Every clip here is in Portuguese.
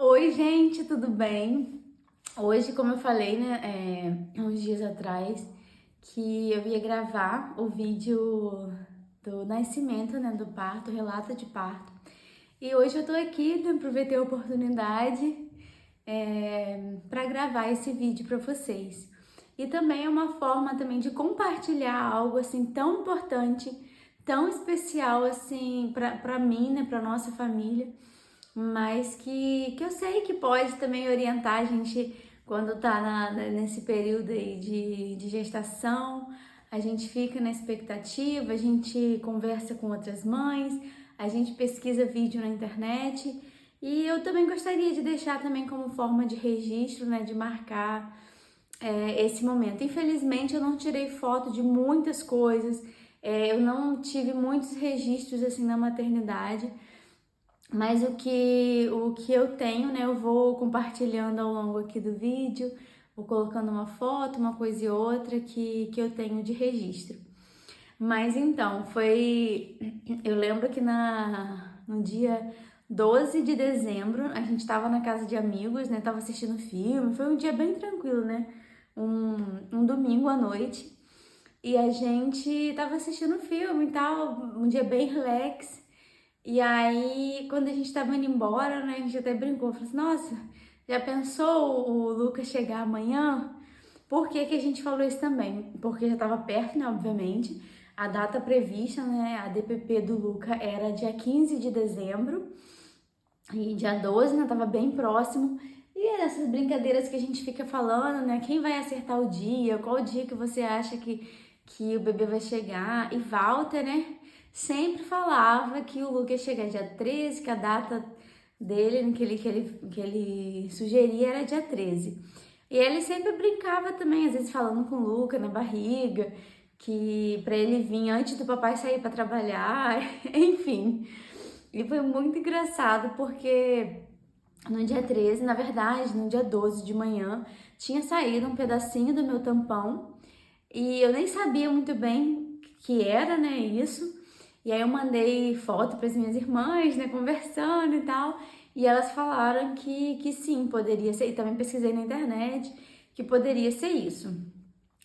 Oi, gente, tudo bem? Hoje, como eu falei, né, uns dias atrás, que eu ia gravar o vídeo do nascimento, né, do parto, relato de parto. E hoje eu tô aqui, né, aproveitei a oportunidade para gravar esse vídeo para vocês. E também é uma forma também de compartilhar algo assim tão importante, tão especial assim para mim, né, para nossa família, mas que eu sei que pode também orientar a gente quando tá nesse período aí de gestação. A gente fica na expectativa, a gente conversa com outras mães, a gente pesquisa vídeo na internet. E eu também gostaria de deixar também como forma de registro, né, de marcar esse momento. Infelizmente eu não tirei foto de muitas coisas, eu não tive muitos registros assim na maternidade, mas o que eu tenho, né, eu vou compartilhando ao longo aqui do vídeo, vou colocando uma foto, uma coisa e outra que eu tenho de registro. Mas então, eu lembro que no dia 12 de dezembro, a gente tava na casa de amigos, né, tava assistindo filme, foi um dia bem tranquilo, né, um domingo à noite, e a gente tava assistindo filme e tal, um dia bem relax. E aí, quando a gente tava indo embora, né, a gente até brincou, falou assim, nossa, já pensou o Lucas chegar amanhã? Por que que a gente falou isso também? Porque já tava perto, né, obviamente, a data prevista, né, a DPP do Luca era dia 15 de dezembro, e dia 12, né, tava bem próximo, e essas brincadeiras que a gente fica falando, né, quem vai acertar o dia, qual o dia que você acha que o bebê vai chegar, e Walter, né, sempre falava que o Lucas ia chegar dia 13, que a data dele, né, que ele sugeria era dia 13. E ele sempre brincava também, às vezes falando com o Luca na barriga, que para ele vir antes do papai sair para trabalhar, enfim. E foi muito engraçado porque no dia 13, na verdade, no dia 12 de manhã, tinha saído um pedacinho do meu tampão e eu nem sabia muito bem que era, né, isso. E aí eu mandei foto para as minhas irmãs, né, conversando e tal, e elas falaram que sim, poderia ser, e também pesquisei na internet que poderia ser isso.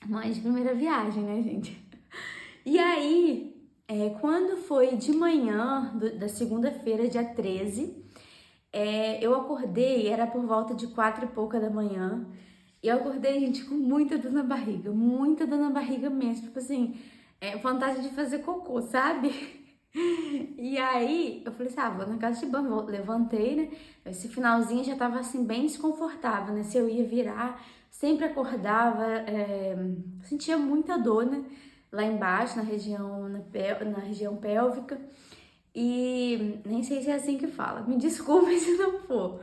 Mãe de primeira viagem, né, gente? E aí, quando foi de manhã da segunda-feira, dia 13, eu acordei, era por volta de 4 e pouca da manhã. E eu acordei, gente, com muita dor na barriga mesmo. Tipo assim, vontade de fazer cocô, sabe? E aí, eu falei assim, vou na casa de banho. Levantei, né? Esse finalzinho já tava assim, bem desconfortável, né? Se eu ia virar, sempre acordava, sentia muita dor, né? Lá embaixo, na região pélvica. E nem sei se é assim que fala, me desculpe se não for.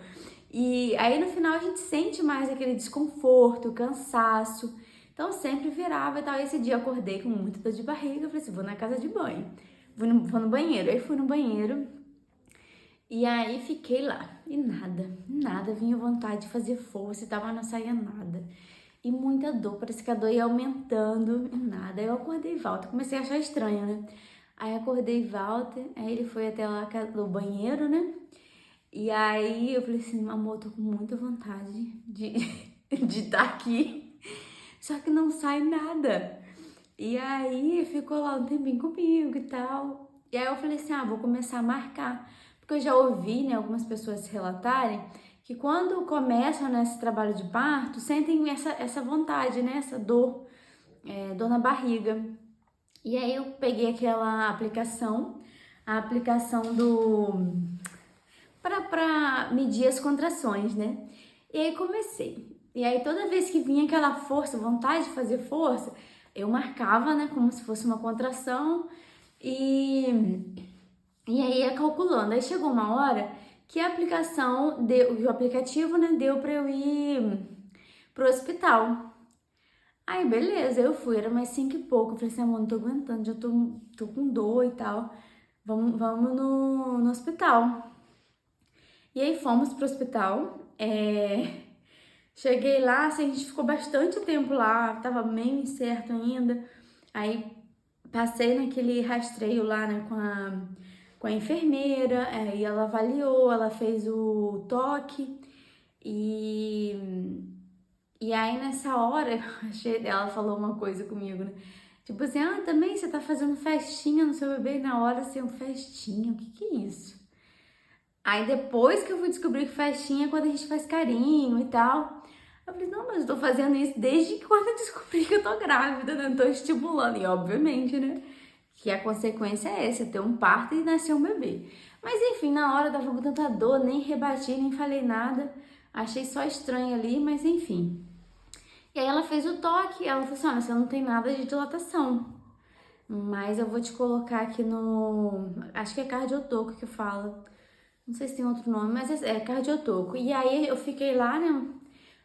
E aí no final a gente sente mais aquele desconforto, cansaço. Então sempre virava e tal. Esse dia eu acordei com muita dor de barriga. Eu falei assim: vou na casa de banho, vou no banheiro. Aí fui no banheiro e aí fiquei lá. E nada, vinha vontade de fazer força e tal, mas não saía nada. E muita dor, parece que a dor ia aumentando e nada. Aí eu acordei e volta. Comecei a achar estranho, né? Aí acordei Walter, aí ele foi até lá no banheiro, né? E aí eu falei assim, amor, tô com muita vontade de de estar aqui, só que não sai nada. E aí ficou lá um tempinho comigo e tal. E aí eu falei assim, vou começar a marcar. Porque eu já ouvi, né, algumas pessoas relatarem que quando começam nesse trabalho de parto, sentem essa vontade, né, essa dor, dor na barriga. E aí eu peguei aquela aplicação, a aplicação do para medir as contrações, né? E aí comecei. E aí toda vez que vinha aquela força, vontade de fazer força, eu marcava, né, como se fosse uma contração e aí ia calculando. Aí chegou uma hora que a aplicação deu, o aplicativo, né, deu para eu ir pro hospital. Aí, beleza, eu fui, era mais 5 e pouco. Eu falei assim, amor, não tô aguentando, já tô com dor e tal. Vamos no hospital. E aí fomos pro hospital. Cheguei lá, assim, a gente ficou bastante tempo lá, tava meio incerto ainda. Aí passei naquele rastreio lá, né, com a enfermeira, e ela avaliou, ela fez o toque e aí nessa hora, ela falou uma coisa comigo, né? Tipo assim, também você tá fazendo festinha no seu bebê e na hora assim, festinha, o que é isso? Aí depois que eu fui descobrir que festinha é quando a gente faz carinho e tal. Eu falei, não, mas eu tô fazendo isso desde que quando eu descobri que eu tô grávida, né? Tô estimulando. E obviamente, né? Que a consequência é essa, ter um parto e nascer um bebê. Mas enfim, na hora dava com tanta dor, nem rebati, nem falei nada. Achei só estranho ali, mas enfim. E aí ela fez o toque, ela falou assim, olha, você não tem nada de dilatação. Mas eu vou te colocar aqui no... Acho que é cardiotoco que fala. Não sei se tem outro nome, mas é cardiotoco. E aí eu fiquei lá, né,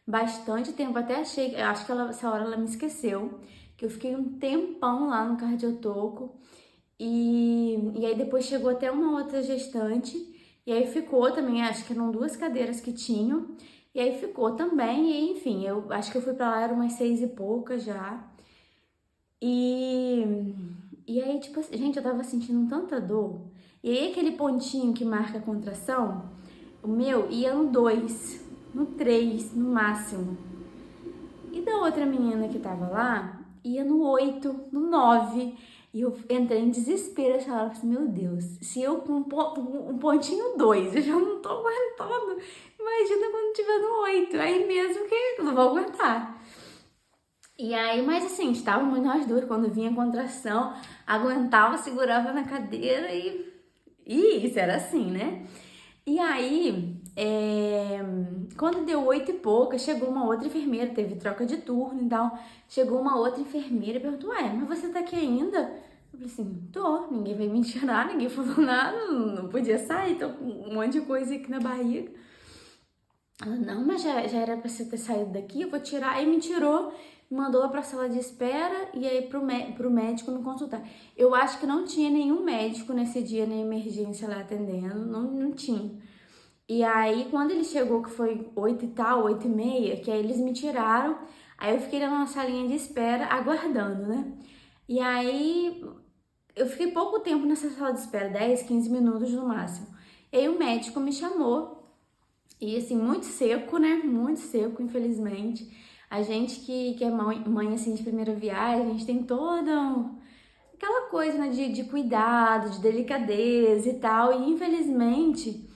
bastante tempo, até achei, acho que essa hora ela me esqueceu, que eu fiquei um tempão lá no cardiotoco. E aí depois chegou até uma outra gestante, e aí ficou também, acho que eram 2 cadeiras que tinham, e aí ficou também, e enfim, eu acho que eu fui pra lá, era umas 6 e pouca já. E aí, tipo assim, gente, eu tava sentindo tanta dor. E aí, aquele pontinho que marca a contração, o meu ia no 2, no 3, no máximo. E da outra menina que tava lá, ia no 8, no 9. E eu entrei em desespero, eu falava assim, meu Deus, se eu com um pontinho 2, eu já não tô aguentando. Imagina quando tiver no 8, aí mesmo que eu não vou aguentar. E aí, mas assim, estávamos nós duas, quando vinha a contração, aguentava, segurava na cadeira e isso era assim, né? E aí, quando deu 8 e pouca, chegou uma outra enfermeira, teve troca de turno e tal, chegou uma outra enfermeira e perguntou, mas você tá aqui ainda? Eu falei assim, tô, ninguém veio me tirar, ninguém falou nada, não podia sair, tô com um monte de coisa aqui na barriga. Ela, não, mas já era pra você ter saído daqui, eu vou tirar. Aí me tirou, me mandou lá pra sala de espera e aí pro médico me consultar. Eu acho que não tinha nenhum médico nesse dia na emergência lá atendendo, não tinha. E aí, quando ele chegou, que foi 8 e tal, 8 e meia, que aí eles me tiraram, aí eu fiquei na salinha de espera aguardando, né? E aí, eu fiquei pouco tempo nessa sala de espera, 10, 15 minutos no máximo. E aí o médico me chamou e assim, muito seco, né? Muito seco, infelizmente. A gente que é mãe assim de primeira viagem, a gente tem toda aquela coisa, né, de cuidado, de delicadeza e tal. E infelizmente,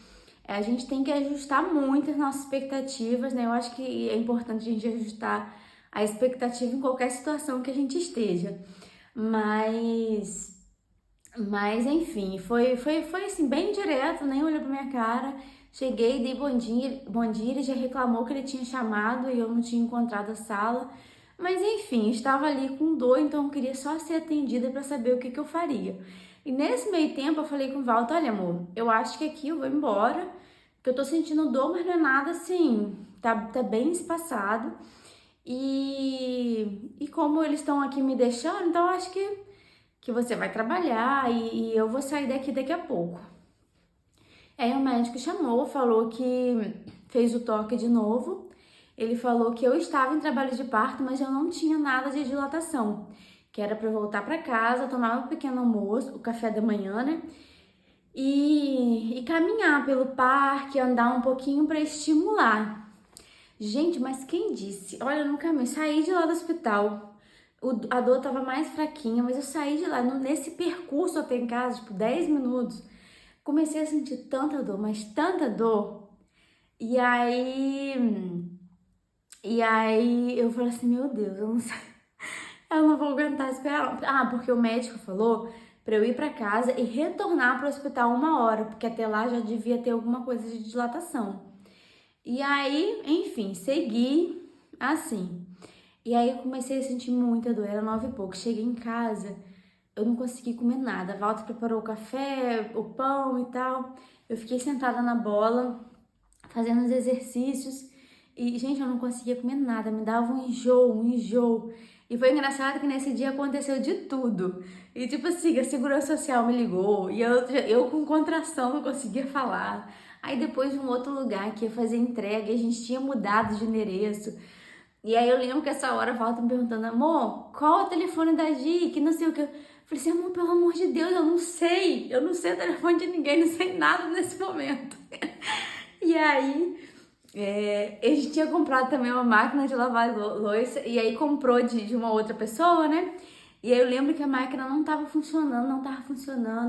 a gente tem que ajustar muito as nossas expectativas, né? Eu acho que é importante a gente ajustar a expectativa em qualquer situação que a gente esteja. Mas enfim, foi assim, bem direto, nem olhou pra minha cara. Cheguei, dei bom dia, ele já reclamou que ele tinha chamado e eu não tinha encontrado a sala. Mas enfim, estava ali com dor, então eu queria só ser atendida para saber o que eu faria. E nesse meio tempo eu falei com o Walter, olha amor, eu acho que aqui eu vou embora, porque eu tô sentindo dor, mas não é nada assim, tá bem espaçado. E como eles estão aqui me deixando, então eu acho que você vai trabalhar e eu vou sair daqui a pouco. Aí o médico chamou, falou que fez o toque de novo. Ele falou que eu estava em trabalho de parto, mas eu não tinha nada de dilatação, que era para eu voltar para casa, tomar um pequeno almoço, o café da manhã, né? E caminhar pelo parque, andar um pouquinho para estimular. Gente, mas quem disse? Olha, no caminho, saí de lá do hospital. A dor tava mais fraquinha, mas eu saí de lá, nesse percurso até em casa, tipo, 10 minutos, comecei a sentir tanta dor, mas tanta dor. E aí eu falei assim, meu Deus, eu não sei, eu não vou aguentar esperar. Porque o médico falou pra eu ir pra casa e retornar pro hospital 1 hora, porque até lá já devia ter alguma coisa de dilatação. E aí, enfim, segui assim. E aí eu comecei a sentir muita dor, era 9 e pouco. Cheguei em casa, eu não consegui comer nada. A Valta preparou o café, o pão e tal. Eu fiquei sentada na bola, fazendo os exercícios. E, gente, eu não conseguia comer nada, me dava um enjoo. E foi engraçado que nesse dia aconteceu de tudo. E tipo assim, a segurança social me ligou e eu com contração não conseguia falar. Aí depois de um outro lugar que ia fazer entrega, a gente tinha mudado de endereço. E aí eu lembro que essa hora a Val tá me perguntando, amor, qual é o telefone da Gi? Que não sei o que. Eu Falei assim, amor, pelo amor de Deus, eu não sei o telefone de ninguém, não sei nada nesse momento. E aí, a gente tinha comprado também uma máquina de lavar louça, e aí comprou de uma outra pessoa, né? E aí eu lembro que a máquina não tava funcionando,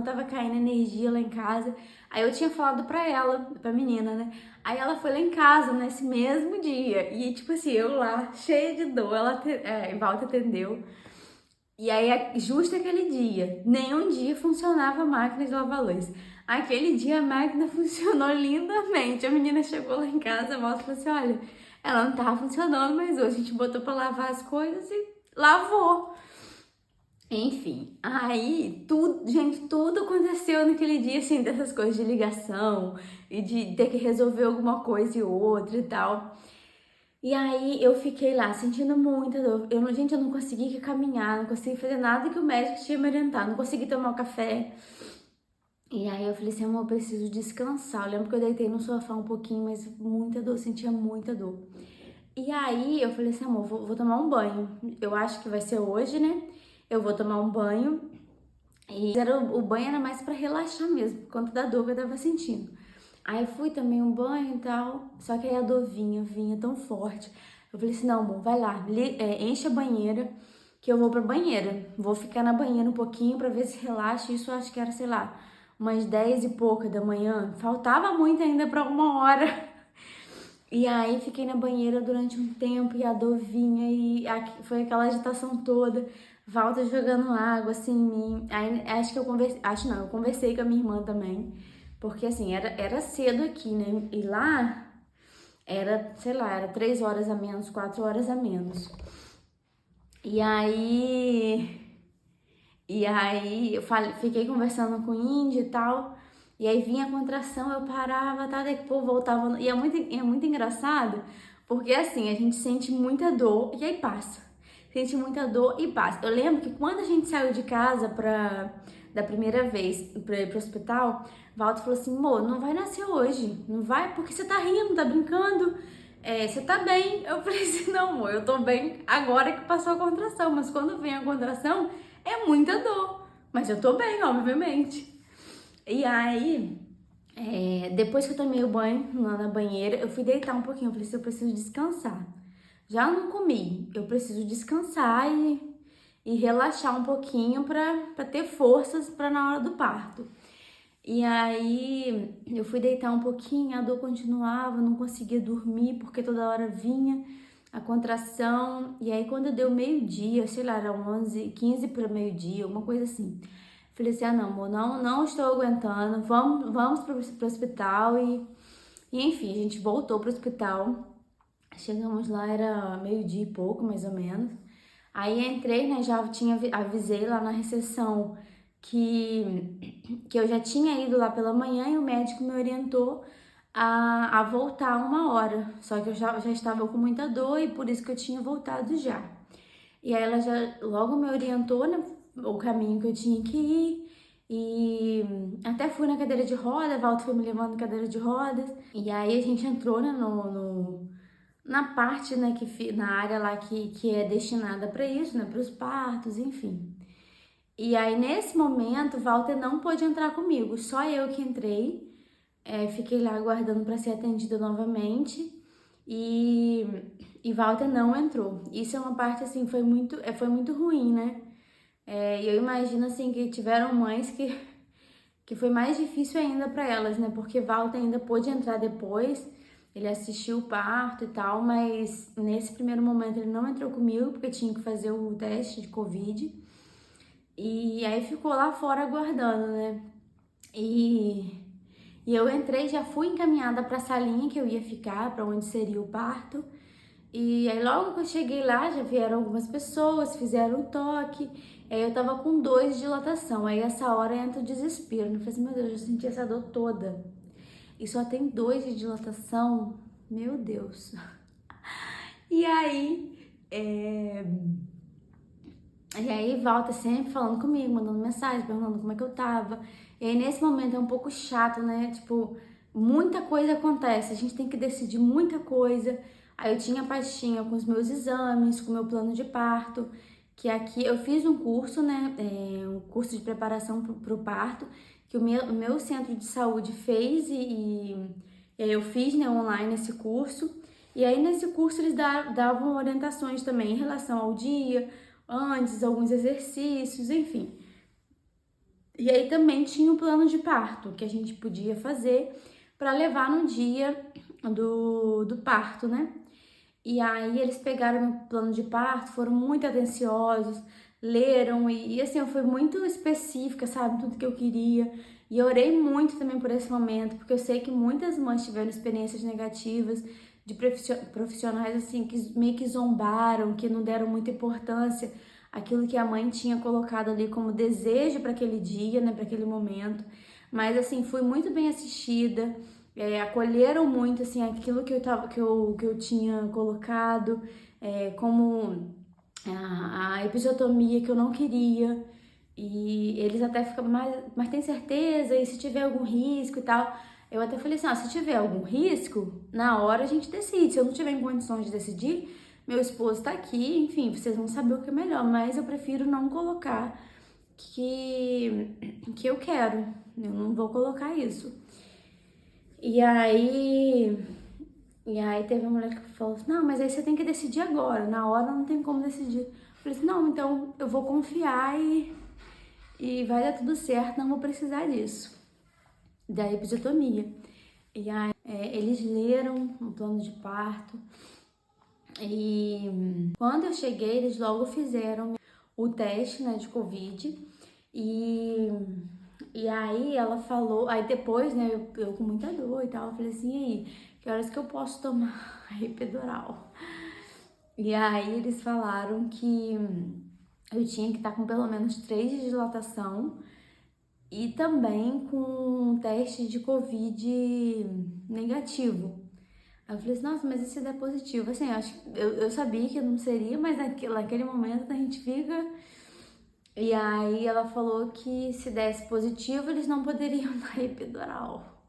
tava caindo energia lá em casa. Aí eu tinha falado pra ela, pra menina, né? Aí ela foi lá em casa nesse mesmo dia. E tipo assim, eu lá, cheia de dor, Walter atendeu. E aí, justo aquele dia, nenhum dia funcionava a máquina de lavar louça. Aquele dia a máquina funcionou lindamente. A menina chegou lá em casa, a moça falou assim: olha, ela não tava funcionando, mas hoje a gente botou pra lavar as coisas e lavou. Enfim, aí tudo, gente, tudo aconteceu naquele dia, assim, dessas coisas de ligação e de ter que resolver alguma coisa e outra e tal. E aí eu fiquei lá sentindo muita dor. Gente, eu não consegui caminhar, não consegui fazer nada que o médico tinha me orientado, não consegui tomar um café. E aí eu falei assim, amor, eu preciso descansar. Eu lembro que eu deitei no sofá um pouquinho, mas muita dor, sentia muita dor. E aí eu falei assim, amor, vou tomar um banho. Eu acho que vai ser hoje, né? Eu vou tomar um banho. E o banho era mais pra relaxar mesmo, por conta da dor que eu tava sentindo. Aí fui, tomei um banho e tal, só que aí a dor vinha tão forte. Eu falei assim, não, amor, vai lá, enche a banheira, que eu vou pra banheira. Vou ficar na banheira um pouquinho pra ver se relaxa. Isso eu acho que era, sei lá, umas 10 e pouca da manhã. Faltava muito ainda pra 1 hora. E aí fiquei na banheira durante um tempo e a dor vinha e foi aquela agitação toda. Walter jogando água assim em mim. Aí acho que eu conversei com a minha irmã também. Porque assim, era cedo aqui, né? E lá era, sei lá, era 3 horas a menos, 4 horas a menos. E aí. E aí fiquei conversando com o índio e tal. E aí vinha a contração, eu parava, tá? Depois voltava. E é muito engraçado, porque assim, a gente sente muita dor e aí passa. Sente muita dor e passa. Eu lembro que quando a gente saiu de casa da primeira vez pra ir pro hospital, Walter falou assim, amor, não vai nascer hoje. Não vai porque você tá rindo, tá brincando. Você tá bem. Eu falei assim, não, amor, eu tô bem agora que passou a contração. Mas quando vem a contração, é muita dor. Mas eu tô bem, obviamente. E aí, depois que eu tomei o banho lá na banheira, eu fui deitar um pouquinho. Eu falei assim, eu preciso descansar. Já não comi, eu preciso descansar e relaxar um pouquinho pra ter forças pra na hora do parto. E aí, eu fui deitar um pouquinho, a dor continuava, não conseguia dormir porque toda hora vinha a contração. E aí, quando deu meio-dia, sei lá, era 11, 15 para meio-dia, alguma coisa assim. Falei assim, ah não, amor, não estou aguentando, vamos pro hospital e enfim, a gente voltou pro hospital, chegamos lá, era meio-dia e pouco, mais ou menos. Aí entrei, né, avisei lá na recepção que eu já tinha ido lá pela manhã e o médico me orientou a voltar 1 hora, só que eu já estava com muita dor e por isso que eu tinha voltado já. E aí ela já logo me orientou, né, o caminho que eu tinha que ir. E até fui na cadeira de roda, Walter foi me levando na cadeira de rodas. E aí a gente entrou, né, na parte, né, na área lá que é destinada para isso, né, para os partos, enfim. E aí nesse momento, Walter não pôde entrar comigo, só eu que entrei. Fiquei lá aguardando para ser atendida novamente. E, Walter não entrou. Isso é uma parte, assim, foi muito ruim, né? E eu imagino, assim, que tiveram mães que foi mais difícil ainda para elas, né? Porque Walter ainda pôde entrar depois, ele assistiu o parto e tal, mas nesse primeiro momento ele não entrou comigo porque tinha que fazer o teste de Covid. E aí ficou lá fora aguardando, né? E eu entrei, já fui encaminhada para a salinha que eu ia ficar, para onde seria o parto. E aí logo que eu cheguei lá, já vieram algumas pessoas, fizeram o toque. Aí eu tava com 2 de dilatação. Aí essa hora entra o desespero. Eu falei assim, meu Deus, eu senti essa dor toda. E só tem 2 de dilatação. Meu Deus. E aí, volta sempre falando comigo, mandando mensagem, perguntando como é que eu tava. E aí nesse momento é um pouco chato, né? Tipo, muita coisa acontece, a gente tem que decidir muita coisa. Aí eu tinha a pastinha com os meus exames, com o meu plano de parto, que aqui eu fiz um curso, né, um curso de preparação para o parto, que o meu centro de saúde fez e aí eu fiz, né, online esse curso. E aí nesse curso eles davam orientações também em relação ao dia, antes, alguns exercícios, enfim. E aí também tinha um plano de parto que a gente podia fazer para levar no dia do parto, né? E aí eles pegaram meu plano de parto, foram muito atenciosos, leram e assim, eu fui muito específica, sabe, tudo que eu queria. E eu orei muito também por esse momento, porque eu sei que muitas mães tiveram experiências negativas de profissionais assim que meio que zombaram, que não deram muita importância àquilo que a mãe tinha colocado ali como desejo para aquele dia, né, para aquele momento. Mas assim, fui muito bem assistida. Acolheram muito assim aquilo que eu tinha colocado, como a episiotomia que eu não queria. E eles até ficam, mas tem certeza? E se tiver algum risco e tal? Eu até falei assim, se tiver algum risco, na hora a gente decide. Se eu não tiver em condições de decidir, meu esposo tá aqui, enfim, vocês vão saber o que é melhor, mas eu prefiro não colocar que eu quero. Eu não vou colocar isso. E aí, e aí teve uma mulher que falou assim, não, mas aí você tem que decidir agora, na hora não tem como decidir. Eu falei assim, não, então eu vou confiar e vai dar tudo certo, não vou precisar disso. Da episiotomia. E aí eles leram o plano de parto e quando eu cheguei, eles logo fizeram o teste, né, de Covid e E aí ela falou, aí depois, né, eu com muita dor e tal, eu falei assim, e aí, que horas que eu posso tomar a epidural? E aí eles falaram que eu tinha que estar com pelo menos 3 dias de dilatação e também com um teste de Covid negativo. Aí eu falei assim, nossa, mas e se der positivo? Assim, eu sabia que não seria, mas naquele momento a gente fica. E aí ela falou que se desse positivo, eles não poderiam dar epidural.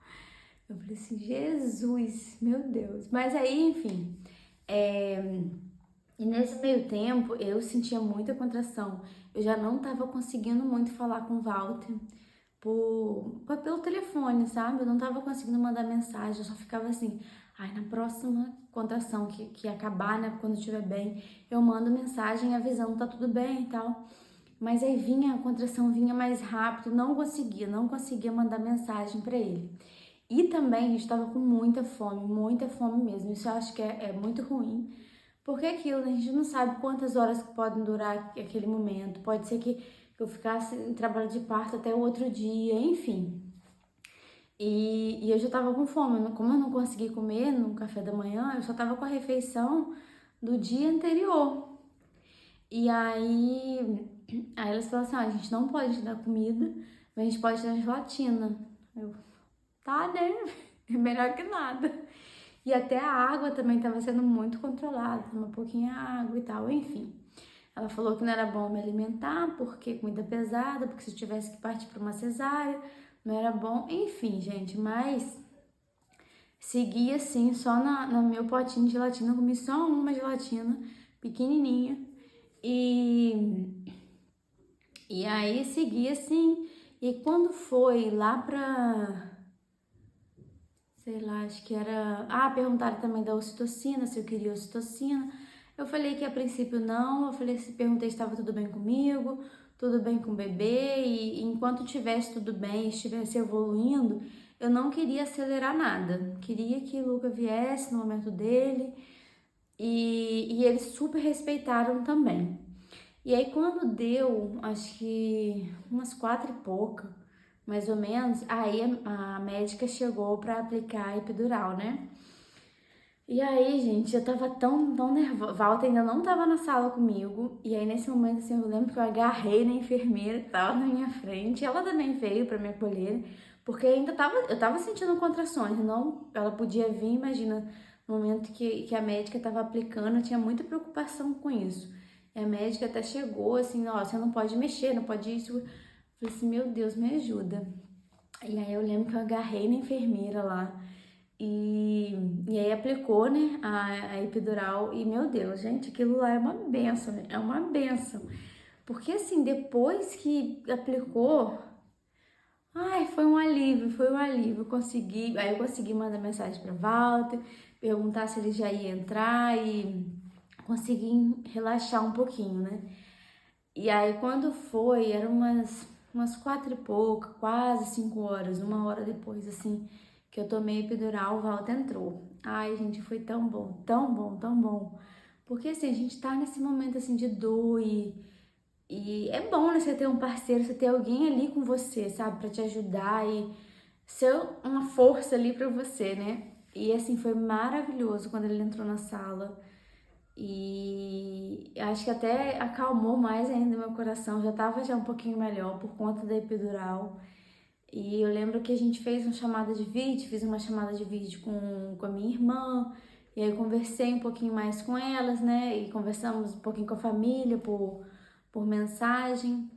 Eu falei assim, Jesus, meu Deus. Mas aí, enfim, e nesse meio tempo eu sentia muita contração. Eu já não tava conseguindo muito falar com o Walter pelo telefone, sabe? Eu não tava conseguindo mandar mensagem, eu só ficava assim, ai, na próxima contração que acabar, né, quando eu estiver bem, eu mando mensagem avisando tá tudo bem e tal. Mas aí vinha, a contração vinha mais rápido, não conseguia mandar mensagem para ele. E também a gente estava com muita fome mesmo. Isso eu acho que é muito ruim, porque é aquilo, né? A gente não sabe quantas horas que podem durar aquele momento. Pode ser que eu ficasse em trabalho de parto até o outro dia, enfim. E eu já tava com fome, como eu não consegui comer no café da manhã, eu só tava com a refeição do dia anterior. E aí elas falaram assim, a gente não pode te dar comida, mas a gente pode te dar gelatina. Eu, tá, né? É melhor que nada. E até a água também estava sendo muito controlada, tomar pouquinha água e tal, enfim. Ela falou que não era bom me alimentar, porque comida pesada, porque se eu tivesse que partir para uma cesárea, não era bom. Enfim, gente, mas segui assim, só no meu potinho de gelatina, comi só uma gelatina pequenininha. E aí segui assim, e quando foi lá pra, sei lá, acho que era, perguntaram também da ocitocina, se eu queria ocitocina. Eu falei que a princípio não, eu falei, se perguntei se estava tudo bem comigo, tudo bem com o bebê, e enquanto tivesse tudo bem, estivesse evoluindo, eu não queria acelerar nada. Queria que o Luca viesse no momento dele, e eles super respeitaram também. E aí quando deu, acho que umas 4 e pouca, mais ou menos, aí a médica chegou pra aplicar a epidural, né? E aí, gente, eu tava tão nervosa. Walter ainda não tava na sala comigo. E aí, nesse momento, assim, eu lembro que eu agarrei na enfermeira que tava na minha frente. Ela também veio pra me acolher, porque eu tava sentindo contrações. Não, ela podia vir, imagina, no momento que a médica tava aplicando, eu tinha muita preocupação com isso. E a médica até chegou, assim, ó, você não pode mexer, não pode isso. Eu falei assim, meu Deus, me ajuda. E aí eu lembro que eu agarrei na enfermeira lá. E aí aplicou, né, a epidural e, meu Deus, gente, aquilo lá é uma benção, né? É uma benção. Porque assim, depois que aplicou, ai, foi um alívio, foi um alívio. Aí eu consegui mandar mensagem para Walter, perguntar se ele já ia entrar e consegui relaxar um pouquinho, né? E aí quando foi, eram umas 4 e pouca, quase 5 horas, 1 hora depois, assim, que eu tomei epidural, o Walter entrou. Ai, gente, foi tão bom, tão bom, tão bom. Porque assim, a gente tá nesse momento assim de dor e é bom, né, você ter um parceiro, você ter alguém ali com você, sabe, pra te ajudar e ser uma força ali pra você, né? E assim, foi maravilhoso quando ele entrou na sala. E acho que até acalmou mais ainda meu coração, já tava já um pouquinho melhor por conta da epidural. E eu lembro que a gente fez uma chamada de vídeo, fiz uma chamada de vídeo com a minha irmã, e aí eu conversei um pouquinho mais com elas, né? E conversamos um pouquinho com a família por mensagem.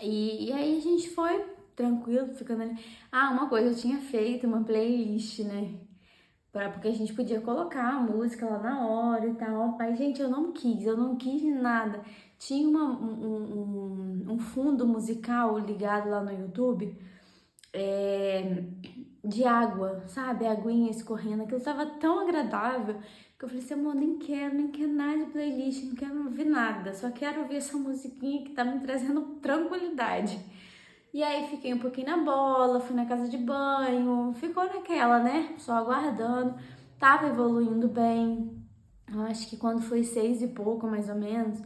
E aí a gente foi tranquilo, ficando ali. Ah, uma coisa, eu tinha feito uma playlist, né? Porque a gente podia colocar a música lá na hora e tal. Mas, gente, eu não quis nada. Tinha um fundo musical ligado lá no YouTube, de água, sabe? A aguinha escorrendo. Aquilo tava tão agradável que eu falei assim, amor, nem quero nada de playlist, não quero ouvir nada. Só quero ouvir essa musiquinha que tá me trazendo tranquilidade. E aí fiquei um pouquinho na bola, fui na casa de banho, ficou naquela, né? Só aguardando. Tava evoluindo bem. Eu acho que quando foi 6 e pouco, mais ou menos,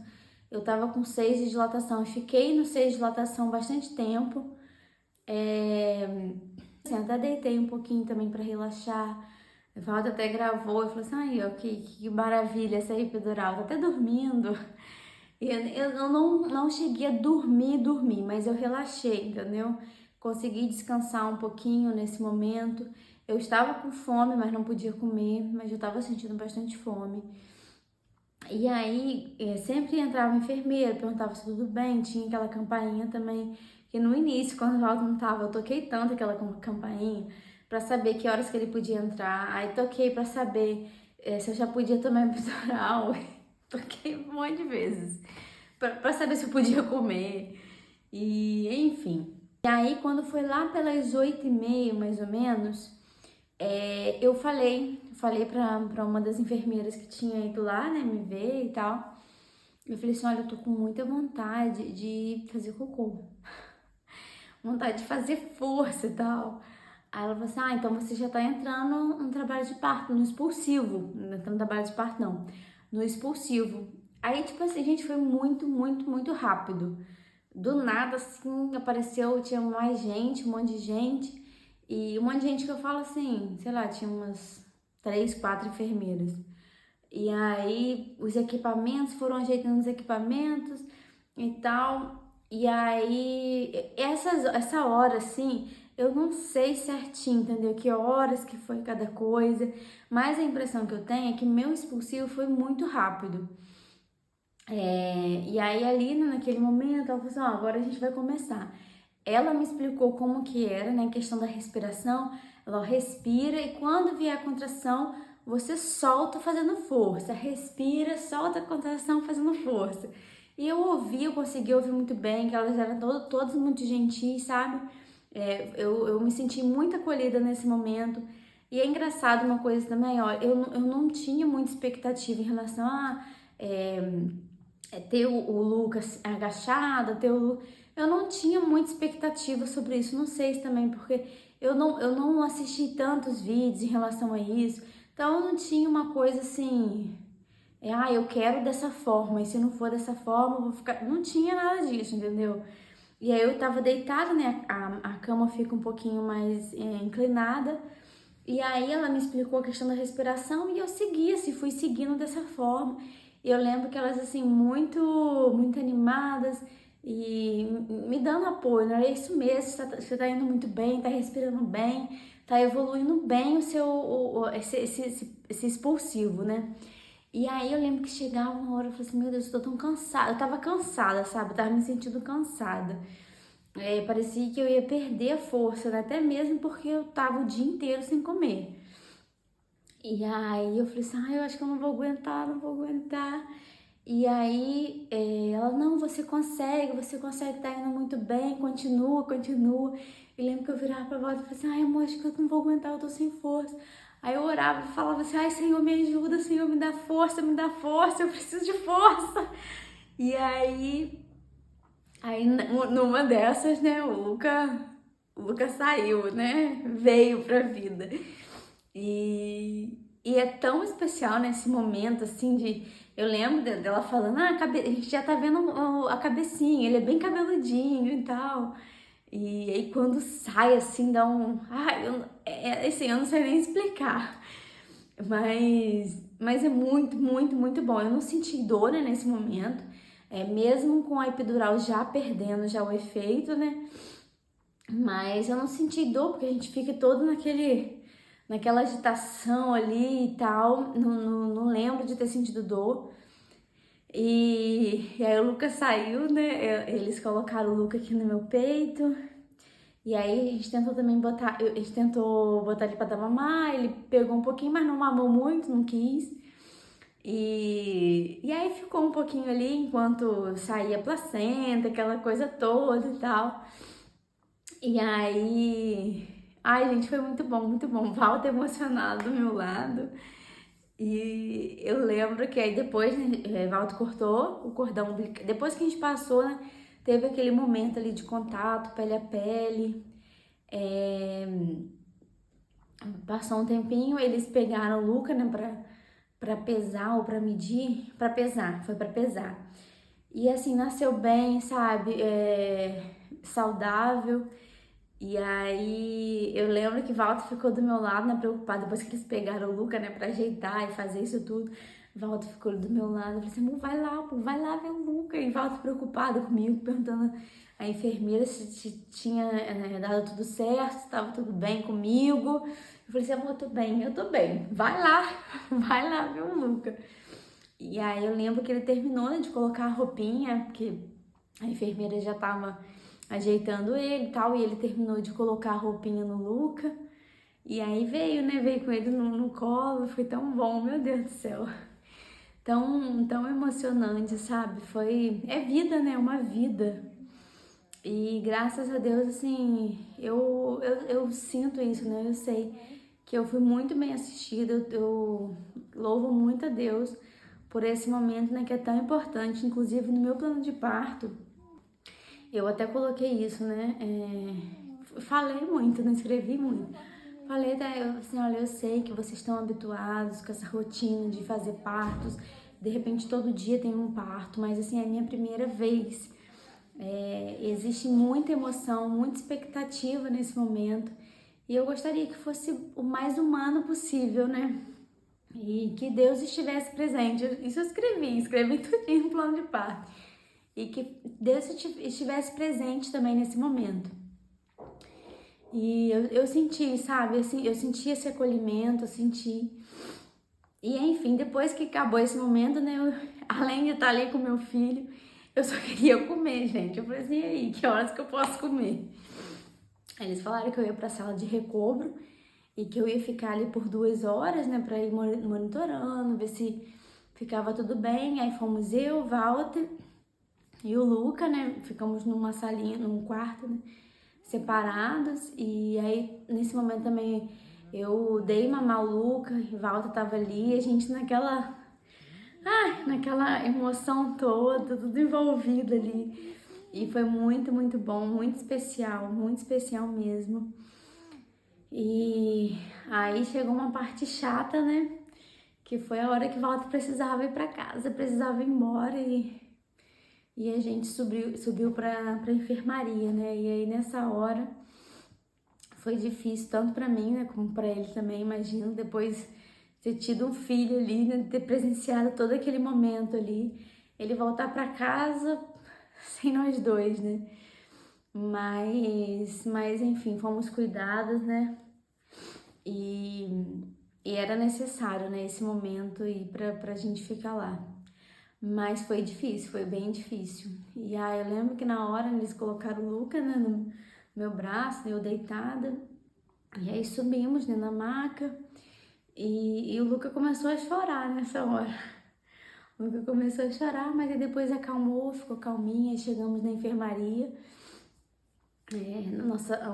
eu tava com 6 de dilatação. Eu fiquei no 6 de dilatação bastante tempo. Assim, até deitei um pouquinho também pra relaxar. O Valdo até gravou e falou assim, ai, ó, que maravilha essa epidural, tá até dormindo. E eu não cheguei a dormir, mas eu relaxei, entendeu? Consegui descansar um pouquinho nesse momento. Eu estava com fome, mas não podia comer, mas eu estava sentindo bastante fome. E aí, sempre entrava o enfermeiro, perguntava se tudo bem, tinha aquela campainha também, que no início, quando o Valdo não tava, eu toquei tanto aquela campainha pra saber que horas que ele podia entrar. Aí toquei pra saber se eu já podia tomar epidural. Toquei um monte de vezes pra saber se eu podia comer. E enfim. E aí, quando foi lá pelas 8h30, mais ou menos, eu falei pra uma das enfermeiras que tinha ido lá, né, me ver e tal. Eu falei assim, olha, eu tô com muita vontade de fazer cocô. Vontade de fazer força e tal. Aí ela falou assim, ah, então você já tá entrando no trabalho de parto, no expulsivo. Não entrando no trabalho de parto, não. No expulsivo. Aí, tipo assim, gente, foi muito, muito, muito rápido. Do nada, assim, apareceu, tinha mais gente, um monte de gente. E um monte de gente que eu falo assim, sei lá, tinha umas 3, 4 enfermeiras. E aí os equipamentos foram ajeitando os equipamentos e tal. E aí, essa hora, assim, eu não sei certinho, entendeu? Que horas que foi cada coisa. Mas a impressão que eu tenho é que meu expulsivo foi muito rápido. E aí ali, né, naquele momento, ela falou assim, ó, agora a gente vai começar. Ela me explicou como que era, né, a questão da respiração. Ela respira e quando vier a contração, você solta fazendo força. Respira, solta a contração fazendo força. E eu ouvi, eu consegui ouvir muito bem, que elas eram todas muito gentis, sabe? Eu me senti muito acolhida nesse momento. E é engraçado uma coisa também, ó, eu não tinha muita expectativa em relação a ter o Lucas agachado, eu não tinha muita expectativa sobre isso, não sei se também porque eu não assisti tantos vídeos em relação a isso, então eu não tinha uma coisa assim, eu quero dessa forma, e se não for dessa forma, eu vou ficar. Não tinha nada disso, entendeu? E aí eu tava deitada, né? A cama fica um pouquinho mais inclinada. E aí ela me explicou a questão da respiração e eu segui, assim, fui seguindo dessa forma. E eu lembro que elas, assim, muito animadas e me dando apoio, né? É isso mesmo, você tá indo muito bem, tá respirando bem, tá evoluindo bem o seu, esse expulsivo, né? E aí eu lembro que chegava uma hora, eu falei assim, meu Deus, eu tô tão cansada. Eu tava cansada, sabe? Eu tava me sentindo cansada. Parecia que eu ia perder a força, né? Até mesmo porque eu tava o dia inteiro sem comer. E aí eu falei assim, eu acho que eu não vou aguentar, não vou aguentar. E aí ela, não, você consegue, tá indo muito bem, continua, continua. E lembro que eu virava pra volta e falei assim, amor, acho que eu não vou aguentar, eu tô sem força. Aí eu orava e falava assim, Senhor, me ajuda, Senhor, me dá força, eu preciso de força. E aí numa dessas, né, o Luca saiu, né, veio pra vida. E é tão especial nesse momento, assim, eu lembro dela falando, a gente já tá vendo a cabecinha, ele é bem cabeludinho e tal. E aí quando sai, assim, dá um... assim, eu não sei nem explicar. Mas é muito, muito, muito bom. Eu não senti dor, né, nesse momento. Mesmo com a epidural já perdendo já o efeito, né? Mas eu não senti dor, porque a gente fica todo naquela agitação ali e tal. Não lembro de ter sentido dor. E aí o Lucas saiu, né? Eles colocaram o Lucas aqui no meu peito. E aí a gente tentou também botar, a gente tentou botar ele pra dar mamar, ele pegou um pouquinho, mas não mamou muito, não quis. E aí ficou um pouquinho ali enquanto saía a placenta, aquela coisa toda e tal. E aí, ai gente, foi muito bom, muito bom. Walter emocionado do meu lado. E eu lembro que aí depois, né, Walter cortou o cordão umbilical. Depois que a gente passou, né, teve aquele momento ali de contato, pele a pele. É, passou um tempinho, eles pegaram o Luca, né, pra pesar ou pra medir. Pra pesar, foi pra pesar. E assim, nasceu bem, sabe? Saudável. E aí eu lembro que Walter ficou do meu lado, né, preocupado, depois que eles pegaram o Luca, né, pra ajeitar e fazer isso tudo. Walter ficou do meu lado, eu falei assim, amor, vai lá ver o Luca. E Walter preocupado comigo, perguntando a enfermeira se tinha dado tudo certo, se estava tudo bem comigo. Eu falei assim, amor, eu tô bem, vai lá, vai lá ver o Luca. E aí eu lembro que ele terminou, né, de colocar a roupinha, porque a enfermeira já tava ajeitando ele e tal, e ele terminou de colocar a roupinha no Luca. E aí veio, né? Veio com ele no colo, foi tão bom, meu Deus do céu. Tão emocionante, sabe? É vida, né? Uma vida. E graças a Deus, assim, eu sinto isso, né? Eu sei que eu fui muito bem assistida, eu louvo muito a Deus por esse momento, né? Que é tão importante, inclusive no meu plano de parto. Eu até coloquei isso, né? Falei muito, não escrevi muito. Falei, assim, olha, eu sei que vocês estão habituados com essa rotina de fazer partos. De repente, todo dia tem um parto, mas assim, é a minha primeira vez. Existe muita emoção, muita expectativa nesse momento. E eu gostaria que fosse o mais humano possível, né? E que Deus estivesse presente. Isso eu escrevi tudinho no plano de parto. E que Deus estivesse presente também nesse momento. E eu senti, sabe, assim, eu senti esse acolhimento, eu senti. E enfim, depois que acabou esse momento, né, além de estar ali com meu filho, eu só queria comer, gente. Eu falei assim, e aí, que horas que eu posso comer? Aí eles falaram que eu ia pra sala de recobro e que eu ia ficar ali por 2 horas, né, pra ir monitorando, ver se ficava tudo bem. Aí fomos eu, Walter e o Luca, né, ficamos numa salinha, num quarto, né, separados. E aí, nesse momento também, eu dei mamar o Luca, e Walter tava ali, a gente naquela emoção toda, tudo envolvido ali. E foi muito, muito bom, muito especial mesmo. E aí chegou uma parte chata, né? Que foi a hora que Walter precisava ir pra casa, precisava ir embora e a gente subiu pra enfermaria, né? E aí nessa hora foi difícil, tanto pra mim, né, como pra ele também, imagino, depois ter tido um filho ali, né, ter presenciado todo aquele momento ali, ele voltar pra casa sem nós dois, né? Mas enfim, fomos cuidados, né? E, e era necessário, né, esse momento aí pra gente ficar lá. Mas foi difícil, foi bem difícil. E aí eu lembro que na hora eles colocaram o Luca, né, no meu braço, eu deitada. E aí subimos, né, na maca. E o Luca começou a chorar nessa hora. O Luca começou a chorar, mas aí depois acalmou, ficou calminha. Chegamos na enfermaria,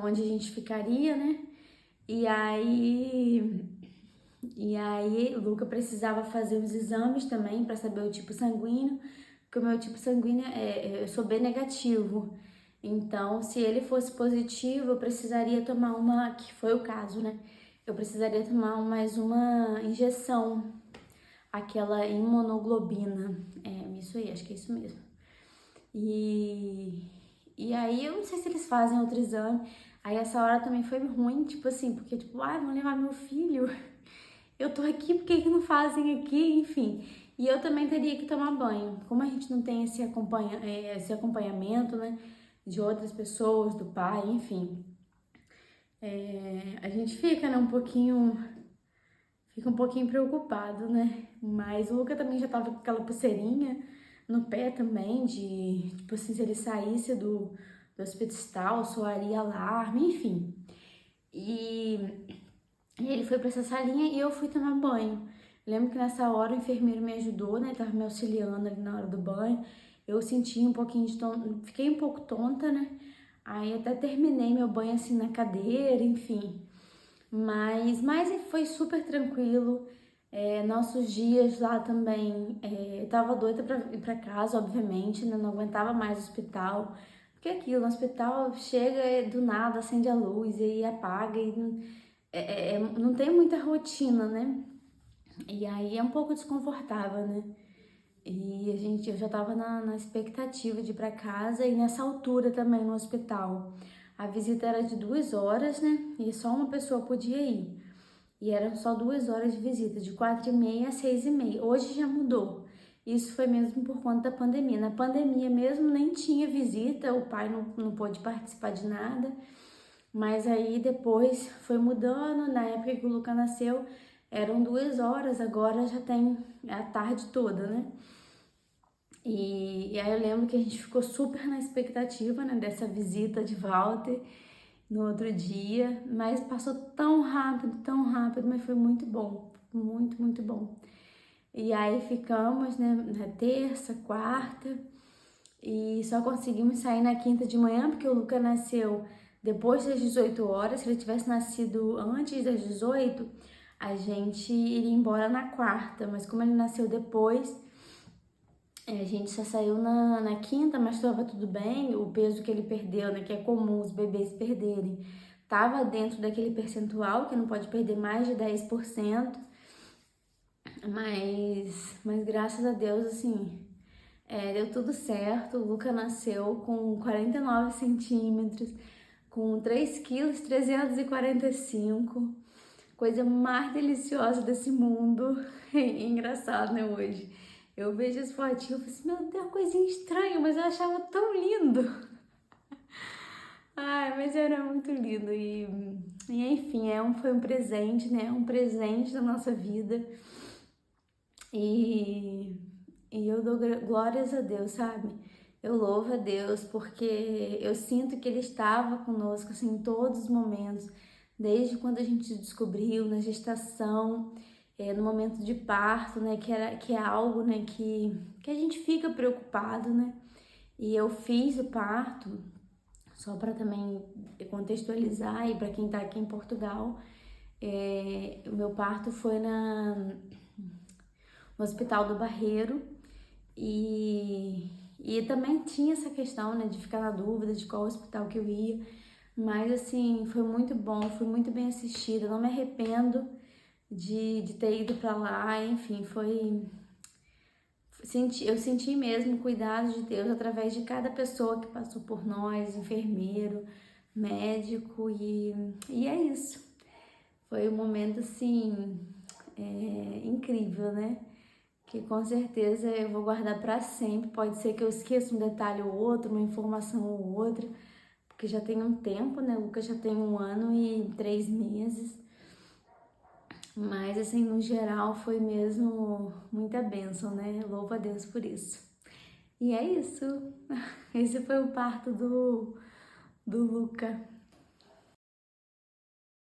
onde a gente ficaria, né? E aí, e aí o Luca precisava fazer os exames também para saber o tipo sanguíneo, porque o meu tipo sanguíneo eu sou B negativo. Então, se ele fosse positivo, eu precisaria tomar que foi o caso, né? Eu precisaria tomar mais uma injeção, aquela imunoglobina. Isso aí, acho que é isso mesmo. E, e aí, eu não sei se eles fazem outro exame. Aí, essa hora também foi ruim, tipo assim, porque, tipo, vão levar meu filho. Eu tô aqui, por que que não fazem aqui? Enfim. E eu também teria que tomar banho. Como a gente não tem esse acompanhamento, né, de outras pessoas, do pai, enfim. A gente fica, né, fica um pouquinho preocupado, né? Mas o Luca também já tava com aquela pulseirinha no pé também, tipo assim, se ele saísse do hospital, soaria alarme, enfim. E ele foi pra essa salinha e eu fui tomar banho. Lembro que nessa hora o enfermeiro me ajudou, né? Tava me auxiliando ali na hora do banho. Eu senti um pouquinho de tonta, fiquei um pouco tonta, né? Aí até terminei meu banho assim na cadeira, enfim. Mas foi super tranquilo. Nossos dias lá também, eu tava doida pra ir pra casa, obviamente, né? Não aguentava mais o hospital. Porque aquilo, no hospital chega do nada, acende a luz e aí apaga e não tem muita rotina, né? E aí é um pouco desconfortável, né? E eu já tava na expectativa de ir pra casa e nessa altura também no hospital. A visita era de 2 horas, né? E só uma pessoa podia ir. E eram só 2 horas de visita, de 4h30 a 6h30. Hoje já mudou. Isso foi mesmo por conta da pandemia. Na pandemia mesmo nem tinha visita, o pai não pôde participar de nada. Mas aí depois foi mudando, na época que o Luca nasceu, eram 2 horas, agora já tem a tarde toda, né? E aí eu lembro que a gente ficou super na expectativa, né, dessa visita de Walter no outro dia, mas passou tão rápido, mas foi muito bom, muito, muito bom. E aí ficamos, né, na terça, quarta, e só conseguimos sair na quinta de manhã, porque o Luca nasceu depois das 18 horas. Se ele tivesse nascido antes das 18, a gente iria embora na quarta, mas como ele nasceu depois, a gente só saiu na quinta, mas estava tudo bem. O peso que ele perdeu, né, que é comum os bebês perderem, estava dentro daquele percentual, que não pode perder mais de 10%. Mas graças a Deus, assim, deu tudo certo. O Luca nasceu com 49 centímetros, com 3,345 kg. Coisa mais deliciosa desse mundo. É engraçado, né, hoje. Eu vejo as fotinhas e falo assim, meu Deus, coisinha estranha, mas eu achava tão lindo. Ai, mas era muito lindo. E enfim, foi um presente, né? Um presente da nossa vida. E, e eu dou glórias a Deus, sabe? Eu louvo a Deus porque eu sinto que Ele estava conosco assim, em todos os momentos, desde quando a gente descobriu, na gestação, no momento de parto, né? Que é algo, né? Que a gente fica preocupado, né? E eu fiz o parto, só para também contextualizar e para quem está aqui em Portugal, o meu parto foi no Hospital do Barreiro e também tinha essa questão, né, de ficar na dúvida de qual hospital que eu ia, mas assim, foi muito bom, fui muito bem assistida, não me arrependo de ter ido para lá, enfim, eu senti mesmo o cuidado de Deus através de cada pessoa que passou por nós, enfermeiro, médico, e é isso. Foi um momento assim incrível, né? Que com certeza eu vou guardar para sempre. Pode ser que eu esqueça um detalhe ou outro, uma informação ou outra, porque já tem um tempo, né? O Lucas já tem 1 ano e 3 meses. Mas, assim, no geral, foi mesmo muita bênção, né? Louvo a Deus por isso. E é isso. Esse foi o parto do Luca.